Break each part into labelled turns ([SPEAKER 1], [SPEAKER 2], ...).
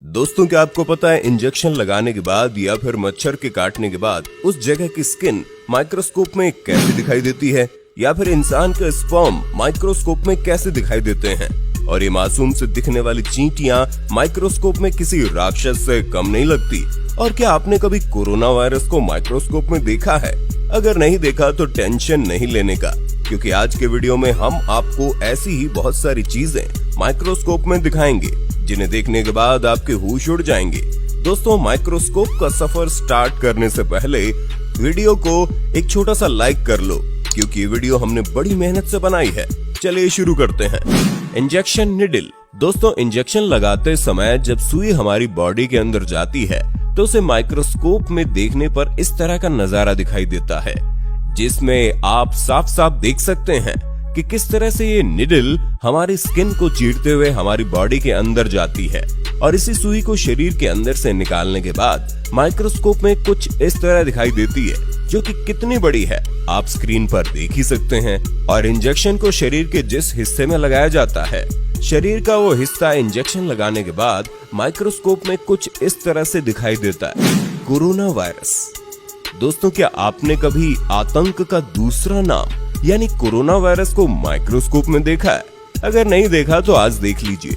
[SPEAKER 1] दोस्तों, क्या आपको पता है इंजेक्शन लगाने के बाद या फिर मच्छर के काटने के बाद उस जगह की स्किन माइक्रोस्कोप में कैसे दिखाई देती है, या फिर इंसान का स्पर्म माइक्रोस्कोप में कैसे दिखाई देते हैं। और ये मासूम से दिखने वाली चींटियां माइक्रोस्कोप में किसी राक्षस से कम नहीं लगती। और क्या आपने कभी कोरोना वायरस को माइक्रोस्कोप में देखा है? अगर नहीं देखा तो टेंशन नहीं लेने का, क्योंकि आज के वीडियो में हम आपको ऐसी ही बहुत सारी चीजें माइक्रोस्कोप में दिखाएंगे जिन्हें देखने के बाद आपके होश उड़ जाएंगे। दोस्तों, माइक्रोस्कोप का सफर स्टार्ट करने से पहले वीडियो को एक छोटा सा लाइक कर लो, क्योंकि ये वीडियो हमने बड़ी मेहनत से बनाई है। चलिए शुरू करते हैं। Injection needle. दोस्तों, इंजेक्शन लगाते समय जब सुई हमारी बॉडी के अंदर जाती है तो उसे माइक्रोस्कोप में देखने पर इस तरह का नजारा दिखाई देता है, जिसमें आप साफ साफ देख सकते हैं कि किस तरह से ये निडल हमारी स्किन को चीरते हुए हमारी बॉडी के अंदर जाती है। और इसी सुई को शरीर के अंदर से निकालने के बाद माइक्रोस्कोप में कुछ इस तरह दिखाई देती है, जो कि कितनी बड़ी है आप स्क्रीन पर देख ही सकते हैं। और इंजेक्शन को शरीर के जिस हिस्से में लगाया जाता है, शरीर का वो हिस्सा इंजेक्शन लगाने के बाद माइक्रोस्कोप में कुछ इस तरह से दिखाई देता है। Corona virus. दोस्तों, क्या आपने कभी आतंक का दूसरा नाम यानी कोरोना वायरस को माइक्रोस्कोप में देखा है? अगर नहीं देखा तो आज देख लीजिए।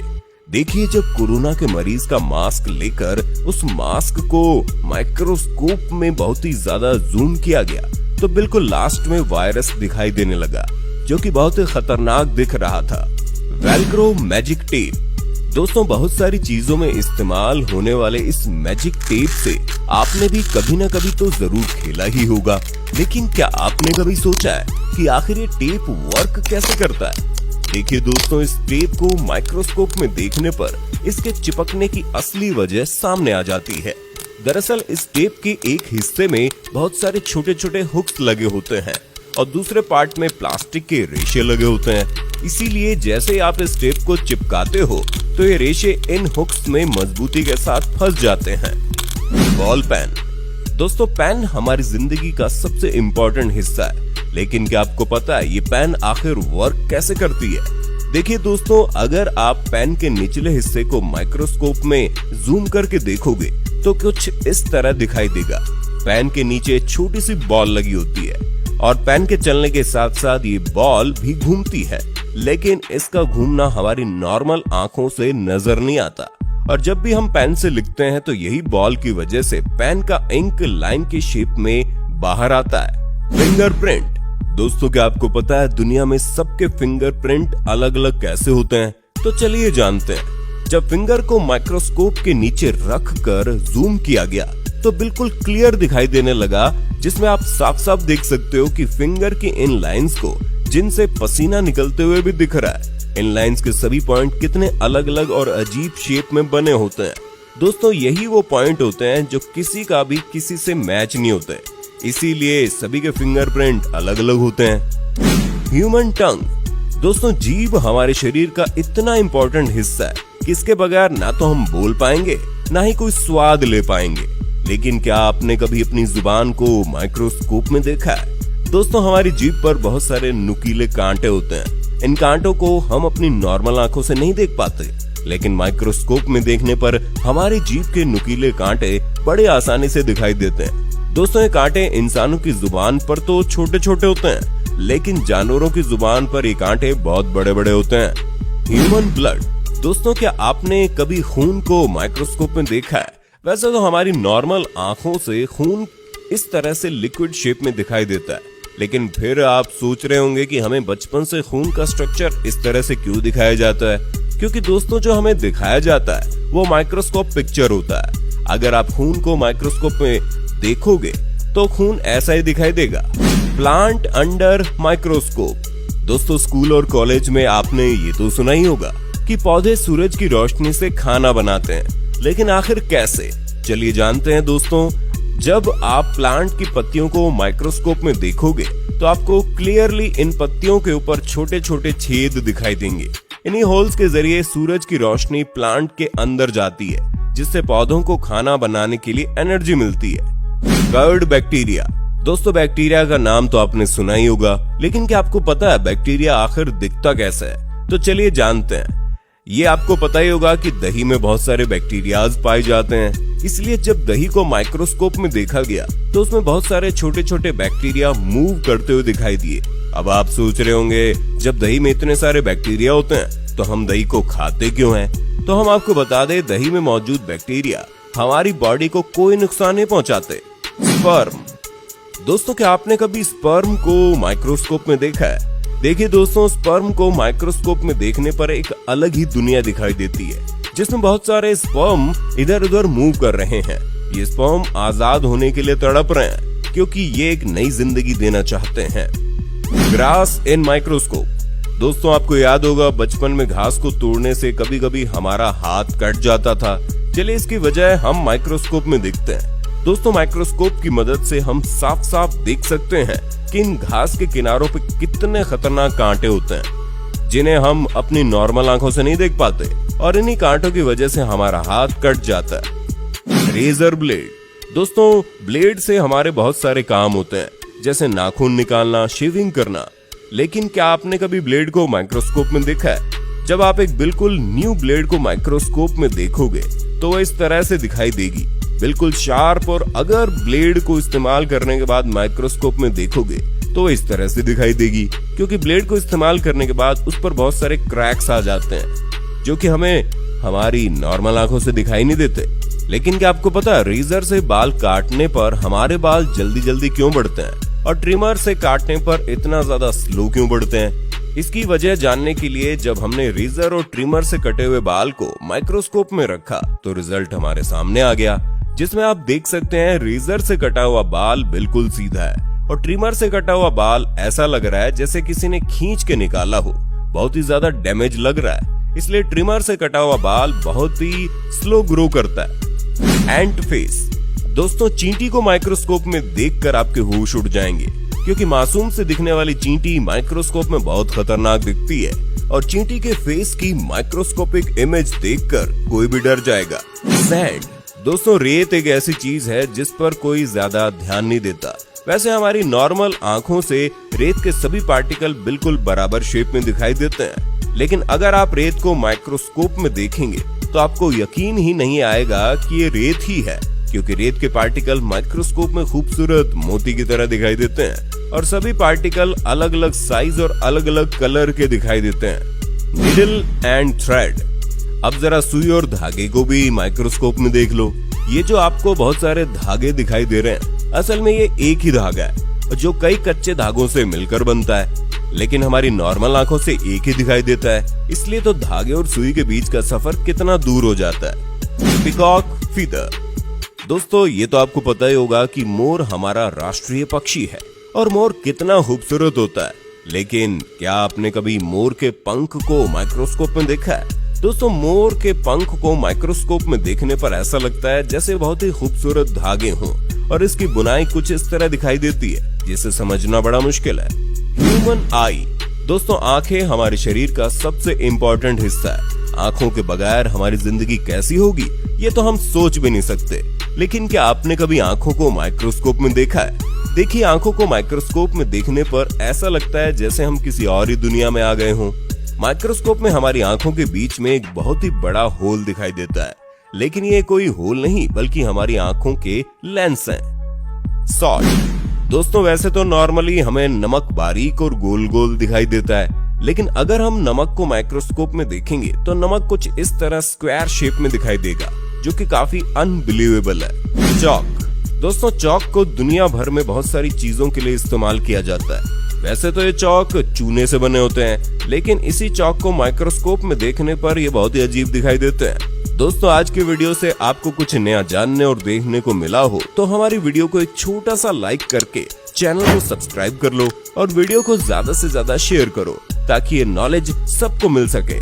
[SPEAKER 1] देखिए, जब कोरोना के मरीज का मास्क लेकर उस मास्क को माइक्रोस्कोप में बहुत ही ज्यादा जूम किया गया तो बिल्कुल लास्ट में वायरस दिखाई देने लगा, जो कि बहुत ही खतरनाक दिख रहा था। Velcro magic tape. दोस्तों, बहुत सारी चीजों में इस्तेमाल होने वाले इस मैजिक टेप से आपने भी कभी ना कभी तो जरूर खेला ही होगा, लेकिन क्या आपने कभी सोचा है कि आखिर ये टेप वर्क कैसे करता है? देखिए दोस्तों, इस टेप को माइक्रोस्कोप में देखने पर इसके चिपकने की असली वजह सामने आ जाती है। दरअसल इस टेप के एक हिस्से में बहुत सारे छोटे छोटे हुक्स लगे होते हैं और दूसरे पार्ट में प्लास्टिक के रेशे लगे होते हैं। इसीलिए जैसे आप इस टेप को चिपकाते हो तो ये रेशे इन हुक्स में मजबूती के साथ फंस जाते हैं। Ball pen. दोस्तों, पेन हमारी जिंदगी का सबसे इम्पोर्टेंट हिस्सा है, लेकिन क्या आपको पता है ये पेन आखिर वर्क कैसे करती है? देखिए दोस्तों, अगर आप पेन के निचले हिस्से को माइक्रोस्कोप में जूम करके देखोगे तो कुछ इस तरह दिखाई देगा। पेन के नीचे छोटी सी बॉल लगी होती है और पेन के चलने के साथ साथ ये बॉल भी घूमती है, लेकिन इसका घूमना हमारी नॉर्मल आंखों से नजर नहीं आता। और जब भी हम पेन से लिखते हैं तो यही बॉल की वजह से पेन का इंक लाइन की शेप में बाहर आता है। फिंगरप्रिंट। दोस्तों, क्या आपको पता है दुनिया में सबके फिंगरप्रिंट अलग अलग कैसे होते हैं? तो चलिए जानते हैं। जब फिंगर को माइक्रोस्कोप के नीचे रख कर जूम किया गया तो बिल्कुल क्लियर दिखाई देने लगा, जिसमें आप साफ साफ देख सकते हो कि फिंगर की इन लाइंस को, जिनसे पसीना निकलते हुए भी दिख रहा है, इन लाइंस के सभी पॉइंट कितने अलग अलग और अजीब शेप में बने होते हैं। दोस्तों, यही वो पॉइंट होते हैं जो किसी का भी किसी से मैच नहीं होते, इसीलिए सभी के फिंगरप्रिंट अलग अलग होते हैं। ह्यूमन टंग। दोस्तों, जीभ हमारे शरीर का इतना इम्पोर्टेंट हिस्सा है कि इसके बगैर ना तो हम बोल पाएंगे ना ही कोई स्वाद ले पाएंगे। लेकिन क्या आपने कभी अपनी जुबान को माइक्रोस्कोप में देखा है? दोस्तों, हमारी जीभ पर बहुत सारे नुकीले कांटे होते हैं। इन कांटों को हम अपनी नॉर्मल आंखों से नहीं देख पाते, लेकिन माइक्रोस्कोप में देखने पर हमारी जीभ के नुकीले कांटे बड़े आसानी से दिखाई देते हैं। दोस्तों, ये कांटे इंसानों की जुबान पर तो छोटे छोटे होते हैं, लेकिन जानवरों की जुबान पर ये कांटे बहुत बड़े बड़े होते हैं। Human blood. दोस्तों, क्या आपने कभी खून को माइक्रोस्कोप में देखा है? वैसे तो हमारी नॉर्मल आंखों से खून इस तरह से लिक्विड शेप में दिखाई देता है, लेकिन फिर आप सोच रहे होंगे कि हमें बचपन से खून का स्ट्रक्चर इस तरह से क्यों दिखाया जाता है? क्योंकि दोस्तों, जो हमें दिखाया जाता है वो माइक्रोस्कोप पिक्चर होता है। अगर आप खून को माइक्रोस्कोप में देखोगे तो खून ऐसा ही दिखाई देगा। Plant under microscope. दोस्तों, स्कूल और कॉलेज में आपने ये तो सुना ही होगा कि पौधे सूरज की रोशनी से खाना बनाते हैं, लेकिन आखिर कैसे? चलिए जानते हैं दोस्तों। जब आप प्लांट की पत्तियों को माइक्रोस्कोप में देखोगे तो आपको क्लियरली इन पत्तियों के ऊपर छोटे छोटे छेद दिखाई देंगे। इन्हीं होल्स के जरिए सूरज की रोशनी प्लांट के अंदर जाती है, जिससे पौधों को खाना बनाने के लिए एनर्जी मिलती है। Curd bacteria. दोस्तों, बैक्टीरिया का नाम तो आपने सुना ही होगा, लेकिन क्या आपको पता है बैक्टीरिया आखिर दिखता कैसा है? तो चलिए जानते हैं। ये आपको पता ही होगा कि दही में बहुत सारे बैक्टीरियाज पाए जाते हैं, इसलिए जब दही को माइक्रोस्कोप में देखा गया तो उसमें बहुत सारे छोटे छोटे बैक्टीरिया मूव करते हुए दिखाई दिए। अब आप सोच रहे होंगे, जब दही में इतने सारे बैक्टीरिया होते हैं तो हम दही को खाते क्यों हैं? तो हम आपको बता दें, दही में मौजूद बैक्टीरिया हमारी बॉडी को कोई नुकसान नहीं पहुंचाते। स्पर्म। दोस्तों, क्या आपने कभी स्पर्म को माइक्रोस्कोप में देखा है? देखिए दोस्तों, स्पर्म को माइक्रोस्कोप में देखने पर एक अलग ही दुनिया दिखाई देती है, जिसमें बहुत सारे स्पर्म इधर उधर मूव कर रहे हैं। ये स्पर्म आजाद होने के लिए तड़प रहे हैं, क्योंकि ये एक नई जिंदगी देना चाहते हैं। ग्रास इन माइक्रोस्कोप। दोस्तों, आपको याद होगा, बचपन में घास को तोड़ने से कभी कभी हमारा हाथ कट जाता था। चलिए, इसकी वजह हम माइक्रोस्कोप में देखते हैं। दोस्तों, माइक्रोस्कोप की मदद से हम साफ साफ देख सकते हैं कि इन घास के किनारों पे कितने खतरनाक कांटे होते हैं, जिन्हें हम अपनी नॉर्मल आंखों से नहीं देख पाते, और इन्हीं कांटों की वजह से हमारा हाथ कट जाता है। Razor blade. दोस्तों, ब्लेड से हमारे बहुत सारे काम होते हैं, जैसे नाखून निकालना, शेविंग करना। लेकिन क्या आपने कभी ब्लेड को माइक्रोस्कोप में देखा है? जब आप एक बिल्कुल न्यू ब्लेड को माइक्रोस्कोप में देखोगे तो वह इस तरह से दिखाई देगी, बिल्कुल शार्प। और अगर ब्लेड को इस्तेमाल करने के बाद माइक्रोस्कोप में देखोगे तो इस तरह से दिखाई देगी, क्योंकि ब्लेड को इस्तेमाल करने के बाद उस पर बहुत सारे क्रैक्स आ जाते हैं, जो कि हमें हमारी नॉर्मल आंखों से दिखाई नहीं देते। लेकिन क्या आपको पता है, रेजर से बाल काटने पर हमारे बाल जल्दी जल्दी क्यों बढ़ते हैं और ट्रिमर से काटने पर इतना ज्यादा स्लो क्यों बढ़ते हैं? इसकी वजह जानने के लिए जब हमने रेजर और ट्रिमर से कटे हुए बाल को माइक्रोस्कोप में रखा तो रिजल्ट हमारे सामने आ गया, जिसमें आप देख सकते हैं रेजर से कटा हुआ बाल बिल्कुल सीधा है और ट्रिमर से कटा हुआ बाल ऐसा लग रहा है जैसे किसी ने खींच के निकाला हो। बहुत ही ज्यादा डैमेज लग रहा है, इसलिए ट्रिमर से कटा हुआ बाल बहुत ही स्लो ग्रो करता है। एंट फेस। दोस्तों, चींटी को माइक्रोस्कोप में देखकर आपके होश उड़ जाएंगे, क्योंकि मासूम से दिखने वाली चींटी माइक्रोस्कोप में बहुत खतरनाक दिखती है, और चींटी के फेस की माइक्रोस्कोपिक इमेज देखकर कोई भी डर जाएगा। सैंड। दोस्तों, रेत एक ऐसी चीज है जिस पर कोई ज्यादा ध्यान नहीं देता। वैसे हमारी नॉर्मल आंखों से रेत के सभी पार्टिकल बिल्कुल बराबर शेप में दिखाई देते हैं, लेकिन अगर आप रेत को माइक्रोस्कोप में देखेंगे तो आपको यकीन ही नहीं आएगा कि ये रेत ही है, क्योंकि रेत के पार्टिकल माइक्रोस्कोप में खूबसूरत मोती की तरह दिखाई देते हैं, और सभी पार्टिकल अलग अलग साइज और अलग अलग कलर के दिखाई देते हैं। Needle and thread. अब जरा सुई और धागे को भी माइक्रोस्कोप में देख लो। ये जो आपको बहुत सारे धागे दिखाई दे रहे हैं, असल में ये एक ही धागा है जो कई कच्चे धागों से मिलकर बनता है, लेकिन हमारी नॉर्मल आंखों से एक ही दिखाई देता है। इसलिए तो धागे और सुई के बीच का सफर कितना दूर हो जाता है। Peacock feather. दोस्तों, ये तो आपको पता ही होगा कि मोर हमारा राष्ट्रीय पक्षी है और मोर कितना खूबसूरत होता है, लेकिन क्या आपने कभी मोर के पंख को माइक्रोस्कोप में देखा है? दोस्तों, मोर के पंख को माइक्रोस्कोप में देखने पर ऐसा लगता है जैसे बहुत ही खूबसूरत धागे हों, और इसकी बुनाई कुछ इस तरह दिखाई देती है जिसे समझना बड़ा मुश्किल है। ह्यूमन आई। दोस्तों, आंखें हमारे शरीर का सबसे इम्पोर्टेंट हिस्सा है। आंखों के बगैर हमारी जिंदगी कैसी होगी, ये तो हम सोच भी नहीं सकते। लेकिन क्या आपने कभी आंखों को माइक्रोस्कोप में देखा है? देखिए, आंखों को माइक्रोस्कोप में देखने पर ऐसा लगता है जैसे हम किसी और ही दुनिया में आ गए हों। माइक्रोस्कोप में हमारी आंखों के बीच में एक बहुत ही बड़ा होल दिखाई देता है, लेकिन ये कोई होल नहीं बल्कि हमारी आंखों के लेंस हैं। सॉल्ट। दोस्तों, वैसे तो नॉर्मली हमें नमक बारीक और गोल गोल दिखाई देता है, लेकिन अगर हम नमक को माइक्रोस्कोप में देखेंगे तो नमक कुछ इस तरह स्क्वायर शेप में दिखाई देगा, जो कि काफी अनबिलीवेबल है। चौक। दोस्तों, चौक को दुनिया भर में बहुत सारी चीजों के लिए इस्तेमाल किया जाता है। वैसे तो ये चौक चूने से बने होते हैं, लेकिन इसी चौक को माइक्रोस्कोप में देखने पर ये बहुत ही अजीब दिखाई देते हैं। दोस्तों, आज की वीडियो से आपको कुछ नया जानने और देखने को मिला हो तो हमारी वीडियो को एक छोटा सा लाइक करके चैनल को सब्सक्राइब कर लो और वीडियो को ज्यादा से ज्यादा शेयर करो, ताकि ये नॉलेज सबको मिल सके।